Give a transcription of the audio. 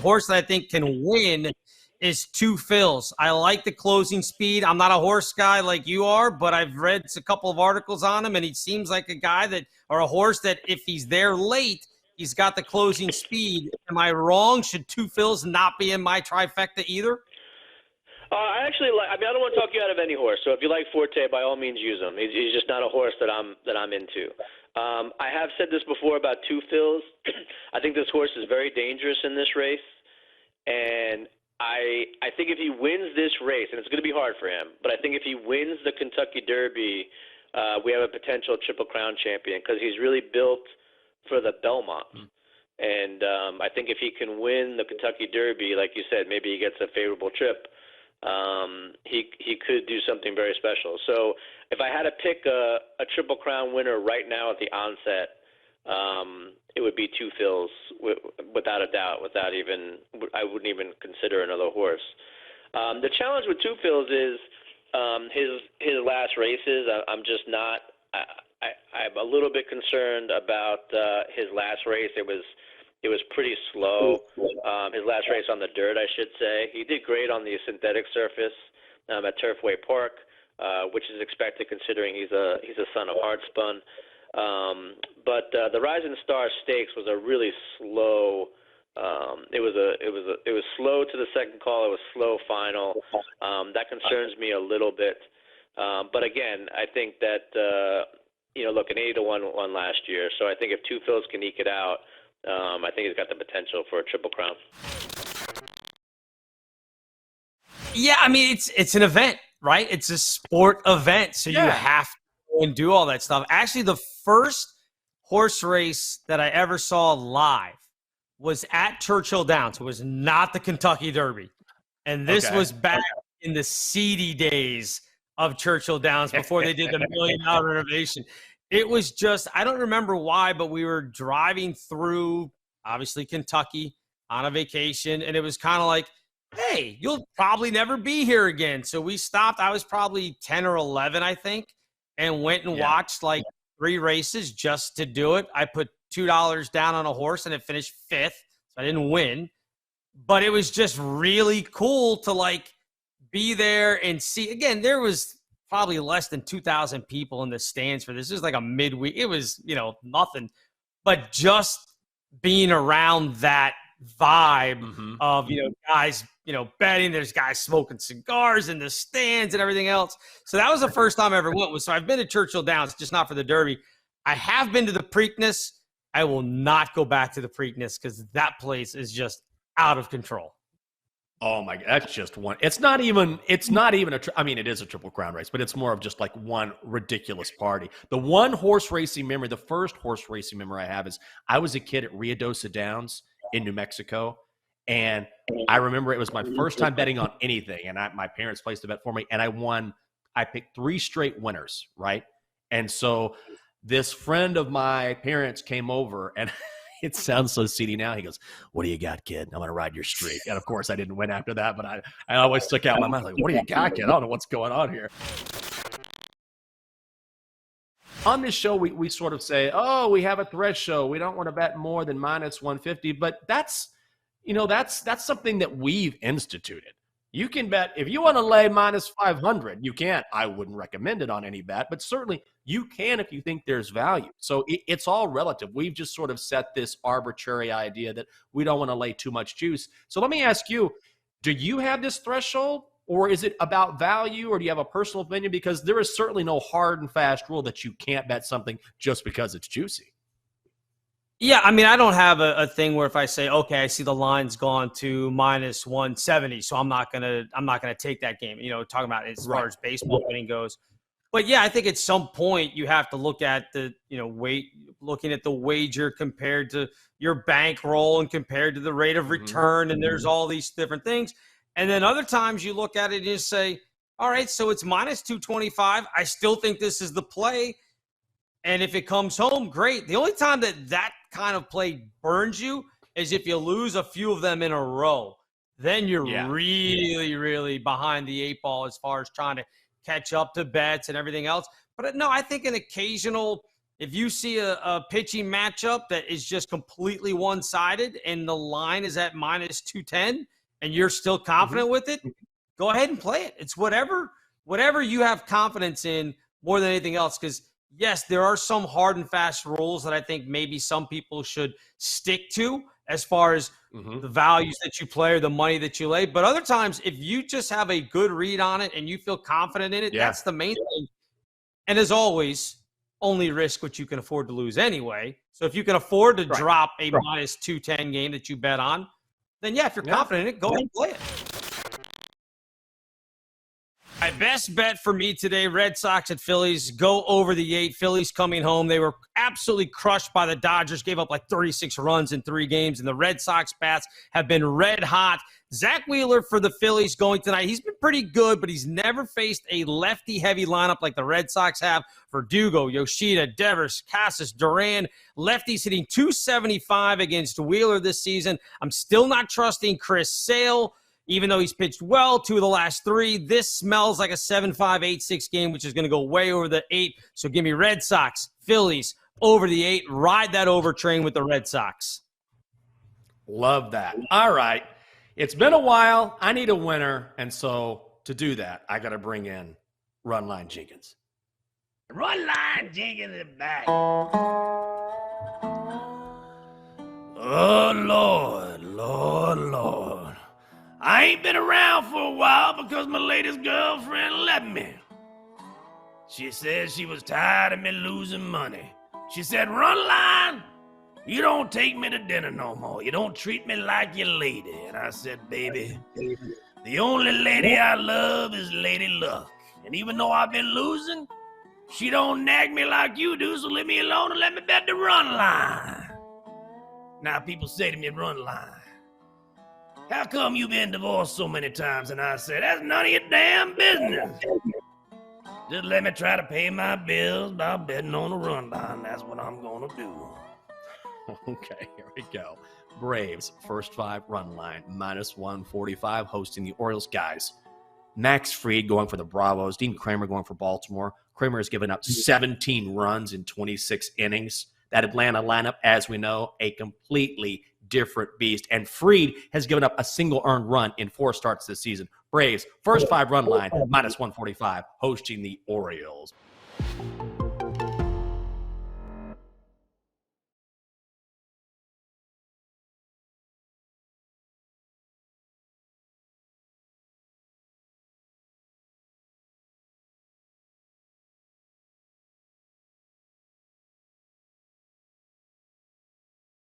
horse that I think can win is Two Phils. I like the closing speed. I'm not a horse guy like you are, but I've read a couple of articles on him, and he seems like a guy that, or a horse that if he's there late, he's got the closing speed. Am I wrong? Should Two Phils not be in my trifecta either? I actually like. I mean, I don't want to talk you out of any horse. So if you like Forte, by all means, use him. He's just not a horse that I'm into. I have said this before about Two Phils. I think this horse is very dangerous in this race, and I think if he wins this race, and it's going to be hard for him, but I think if he wins the Kentucky Derby, we have a potential Triple Crown champion because he's really built for the Belmont. And I think if he can win the Kentucky Derby, like you said, maybe he gets a favorable trip. He could do something very special. So if I had to pick a Triple Crown winner right now at the onset, it would be Two Phils, without a doubt. I wouldn't even consider another horse. The challenge with Two Phils is his last races. I'm just not. I'm a little bit concerned about his last race. It was pretty slow. His last race on the dirt, I should say. He did great on the synthetic surface at Turfway Park, which is expected considering he's a son of Hardspun. But the Rising Star Stakes was a really slow. It was slow to the second call. It was slow final. That concerns me a little bit. But again, I think that look, an 80-1 won last year. So I think if Two Phils can eke it out, I think he's got the potential for a Triple Crown. Yeah, I mean, it's an event, right? It's a sport event, so you have to go and do all that stuff. Actually, the first horse race that I ever saw live was at Churchill Downs. It was not the Kentucky Derby. And this was back in the seedy days of Churchill Downs before they did the $1 million renovation. It was just, I don't remember why, but we were driving through, obviously, Kentucky on a vacation, and it was kind of like, hey, you'll probably never be here again. So we stopped. I was probably 10 or 11, I think, and went and watched like 3 races just to do it. I put $2 down on a horse, and it finished 5th, so I didn't win. But it was just really cool to, like, be there and see. Again, there was probably less than 2,000 people in the stands for this. It was like a midweek. It was, nothing. But just being around that vibe of, guys, betting. There's guys smoking cigars in the stands and everything else. So that was the first time I ever went. So I've been to Churchill Downs, just not for the Derby. I have been to the Preakness. I will not go back to the Preakness because that place is just out of control. Oh my God, that's just one. It's not even it is a Triple Crown race, but it's more of just like one ridiculous party. The one horse racing memory, the first horse racing memory I have is I was a kid at Ruidoso Downs in New Mexico. And I remember it was my first time betting on anything. And my parents placed a bet for me and I picked 3 straight winners. Right. And so this friend of my parents came over and it sounds so seedy now. He goes, "What do you got, kid? I'm going to ride your streak." And of course I didn't win after that, but I always stuck out my mind like, "What do you got, kid? I don't know what's going on here." On this show, we sort of say, oh, we have a threshold. We don't want to bet more than minus 150, but that's something that we've instituted. You can bet if you want to lay minus 500, you can. I wouldn't recommend it on any bet, but certainly you can if you think there's value. So it's all relative. We've just sort of set this arbitrary idea that we don't want to lay too much juice. So let me ask you, do you have this threshold, or is it about value, or do you have a personal opinion? Because there is certainly no hard and fast rule that you can't bet something just because it's juicy. Yeah, I mean, I don't have a thing where if I say, okay, I see the line's gone to minus 170, so I'm not gonna take that game. Talking about as far as baseball betting goes. But yeah, I think at some point you have to look at the looking at the wager compared to your bankroll and compared to the rate of return, and there's all these different things. And then other times you look at it and you say, all right, so it's minus 225. I still think this is the play. And if it comes home, great. The only time that kind of play burns you is if you lose a few of them in a row. Then you're really, really behind the 8 ball as far as trying to catch up to bets and everything else. But no, I think an occasional If you see a pitching matchup that is just completely one-sided and the line is at minus 210 and you're still confident with it, go ahead and play it. It's whatever you have confidence in more than anything else. Because, yes, there are some hard and fast rules that I think maybe some people should stick to as far as the values that you play or the money that you lay. But other times, if you just have a good read on it and you feel confident in it, that's the main thing. And as always, only risk what you can afford to lose anyway. So if you can afford to drop a minus 210 game that you bet on, then if you're confident in it, go ahead and play it. My best bet for me today, Red Sox at Phillies, go over the 8. Phillies coming home. They were absolutely crushed by the Dodgers, gave up like 36 runs in 3 games, and the Red Sox bats have been red hot. Zach Wheeler for the Phillies going tonight. He's been pretty good, but he's never faced a lefty-heavy lineup like the Red Sox have. Verdugo, Yoshida, Devers, Casas, Duran. Lefties hitting .275 against Wheeler this season. I'm still not trusting Chris Sale. Even though he's pitched well 2 of the last 3, this smells like a 7-5, 8-6 game, which is going to go way over the 8. So give me Red Sox, Phillies, over the 8. Ride that over train with the Red Sox. Love that. All right. It's been a while. I need a winner. And so to do that, I got to bring in Run Line Jenkins. Run Line Jenkins is back. Oh, Lord, Lord, Lord. I ain't been around for a while because my latest girlfriend left me. She said she was tired of me losing money. She said, Run Line, you don't take me to dinner no more. You don't treat me like your lady. And I said, baby, the only lady I love is Lady Luck. And even though I've been losing, she don't nag me like you do, so leave me alone and let me bet the Run Line. Now people say to me, Run Line, how come you been divorced so many times? And I said, that's none of your damn business. Just let me try to pay my bills by betting on the Run Line. That's what I'm going to do. Okay, here we go. Braves, first 5 run line, minus 145, hosting the Orioles. Guys, Max Fried going for the Bravos. Dean Kramer going for Baltimore. Kramer has given up 17 runs in 26 innings. That Atlanta lineup, as we know, a completely different beast. And Fried has given up a single earned run in 4 starts this season. Braves, first 5 run line, minus 145, hosting the Orioles.